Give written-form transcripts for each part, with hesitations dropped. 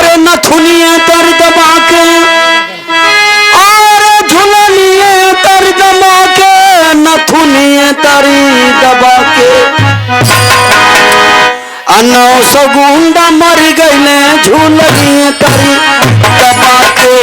के नथुनिए तर दबा के और झुलनिए तर दबा के नथुनिए तरी दबा के 900 गुंडा मर गए झुलनिए तरी दबा के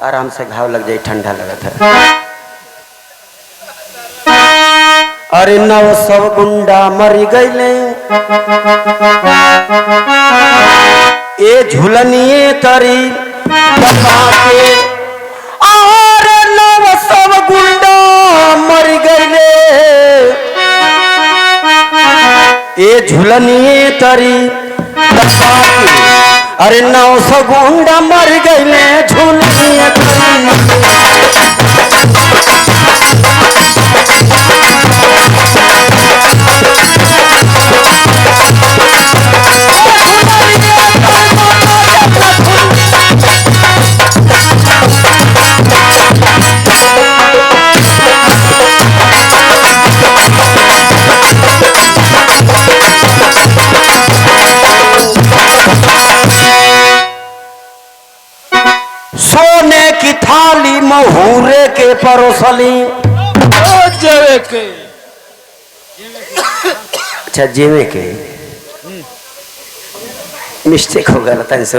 आराम से घाव लग जाए, ठंडा लगा था। अरे 900 गुंडा मर गए ए झुलनिए तरी दबा के और 900 गुंडा मर गए ए झुलनिए तरी दबा के अरे 900 गुंडा मर गए झुलनिए सोने की थाली महुरे के परोसली के अच्छा जेवे के मिस्टेक हो गया तन सो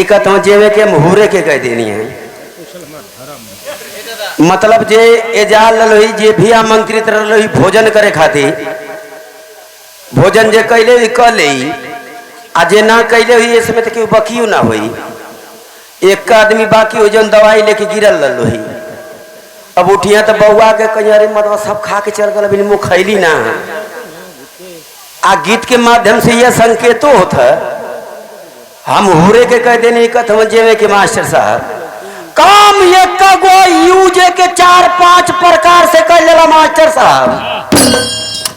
एक तो जेवे के महुरे के कह देनी है मतलब जे एजाल ललोही जे भी आमंत्रित रही भोजन करे खातिर भोजन जे कैले कले आ जे ना कैले हुई इसमें तो क्यों बकियो ना हुई एक का आदमी बाकी हो जन दवाई लेके गिरल ललोही अब उठिया तो बउआ के कहीं अरे मतलब सब खा के चल गल अभी मुँह खैली ना आ गीत के माध्यम से यह संकेतो होता हम हुरे के कह देने कथ जेवे के मास्टर साहब काम एक गो यूजे के 4-5 प्रकार से कर लेला मास्टर साहब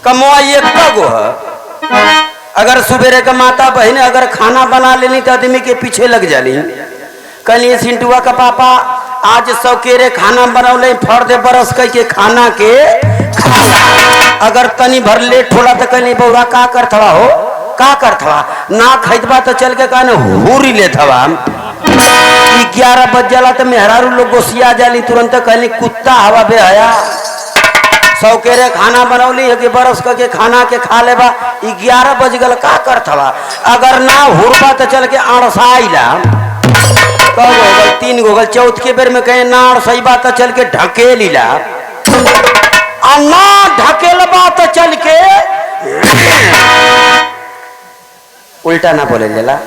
कमवा एक गो है अगर सुबेरे का माता बहन अगर खाना बना लेनी तो आदमी के पीछे लग जाली कल सिंटुआ का पापा आज सौकेरे खाना बनौले फर दे बरस कह के खाना के अगर तनी भर लेट होला तो कहनी बउआ का करथवा हो का करथवा ना खैदबा तो चल के कहने हुरी लेथवा 11 बज जाला तो मेहरारू लोग गोसिया जाली तुरंत कहनी कुत्ता हवा बेहया सौकेरे खाना बनौली है कि बरस के खाना के खा लेबा 11 बज गल का करथवा अगर ना हुरबा तो चल के अड़साइला 3 गोगल चौथ के बेर में कहे ना अड़सैबा तो चल के ढकेलीला आ ना ढकेलबा तो चल के उल्टा ना बोले लेला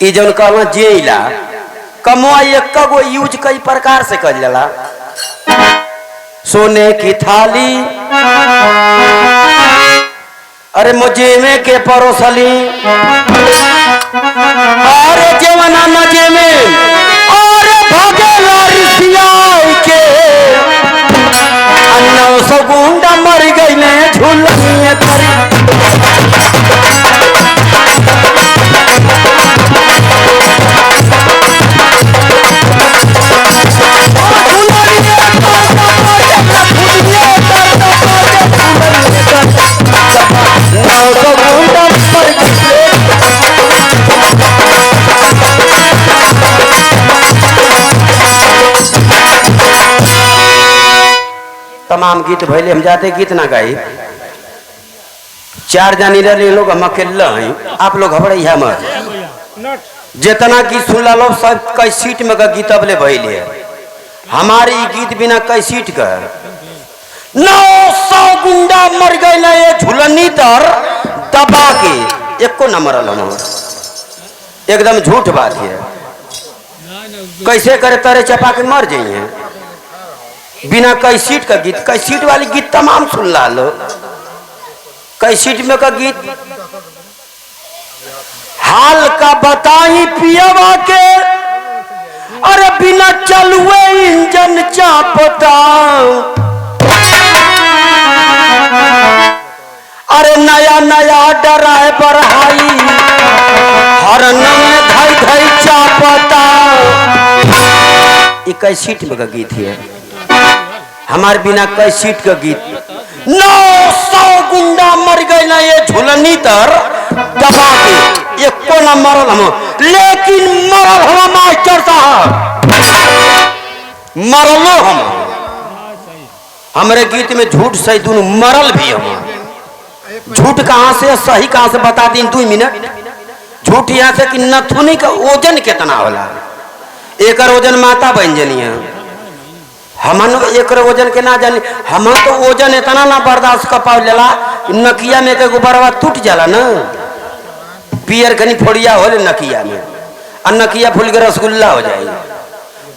ई जौन कहवा जेला कमवा एक गो यूज कई प्रकार से कर लेला सोने की थाली अरे मुझे में के परोसली अरे जेवना मजे में अरे भगेला रिसिया के 900 गुंडा मर गई ने झुलनिए तरी तमाम गीत भैले हम जाते गीत ना गाई 4 जानी रहे लोग हम अकेले हैं आप लोग घबराइया मत जितना गीत सुन लो सब कैसीट में का गीत अब ले भइले हमारी गीत बिना कैसीट का 900 गुंडा मर गए ये झुलनी तर दबा के एको न मरल हम एकदम झूठ बात है। कैसे करे तारे चपा के मर जाइए बिना कैसीट का गीत। कैसीट वाली गीत तमाम सुन ला लो। कैसीट में का गीत हाल का बताई पियावा के अरे बिना चलुए इंजन चापता अरे नया नया ड्राइवर हाई हरन में धई धई चापता। ये कैसीट में का गीत है हमारे बिना कैसीट का गीत। 900 गुंडा मर गए ना ये झुलनी तर दबा के एको न मरल हम लेकिन मरल हम मास्टर साहब मरलो हम हमारे गीत में झूठ सही दोनों मरल भी हम। झूठ कहाँ से सही कहाँ से बता दी 2 मिनट। झूठ यहाँ से कि नथुनी का ओजन कितना होला एक ओजन माता बन जनी है हमन एक वजन के ना जानी हम तो वजन इतना ना बर्दाश्त कर पाव लेला नकिया में के गुब्बारा टूट जाला ना पियर खनी फोड़िया हो नकिया में और नकिया फूल के रसगुल्ला हो जाए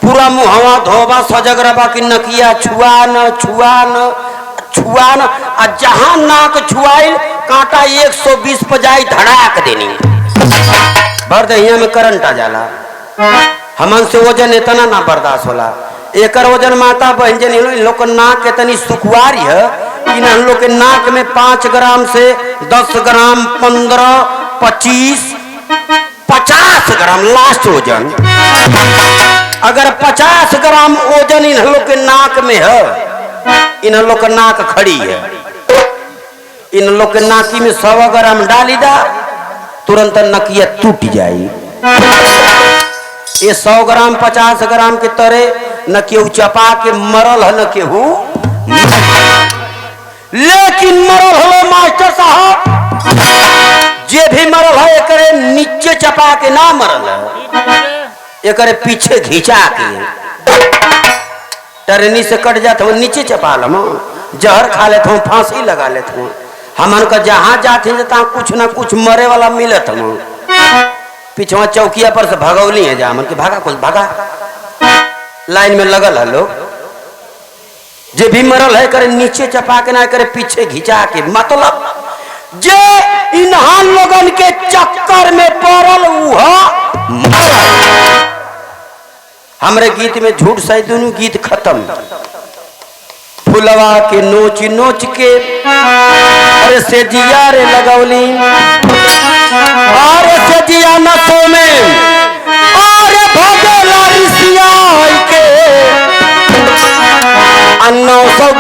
पूरा मुहवा धोबा सजग रबा की नकिया छुआ न छुआ न छुआ न आ जहां नाक छुआइल कांटा 120 पर जाई धड़ाक देनी भर दहिया में करंट आ जाला। हमन से वजन इतना ना बर्दाश्त होला। एक वजन माता बहन जन इन लोग नाक इतनी सुखवारी है इन लोग के नाक में 5 ग्राम से 10 ग्राम 15 25 50 ग्राम लास्ट वजन। अगर 50 ग्राम वजन इन लोग के नाक में है इन लोग का नाक खड़ी है इन लोग के नाकी में 100 ग्राम डाली दा तुरंत नकिया टूट जाए। ये 100 ग्राम 50 ग्राम के तरह न केहू चपा के मरल है न केहू लेकिन मरल हो मास्टर साहब जे भी मरल है एकरे नीचे चपा के ना मरल है एकरे पीछे घिंचा के टरनी से कट जाते हो नीचे चपा लम जहर खा लेते हो फांसी लगा लेते हो। हमन का जहां जाते हैं कुछ ना कुछ मरे वाला मिलत हम पिछवा चौकिया पर से भगौली है जा मन के भागा कुछ भागा लाइन में लगल है लोग जे भी मरल है करे नीचे चपा के ना करे पीछे घिंचा के मतलब जे इन्हां लोगन के चक्कर में पड़ल हमरे गीत में झूठ सही दोनों गीत खत्म। फुलवा के नोच नोच के अरे से जिया रे लगौली अरे से जिया नसों में अरे भगला रिसिया के 900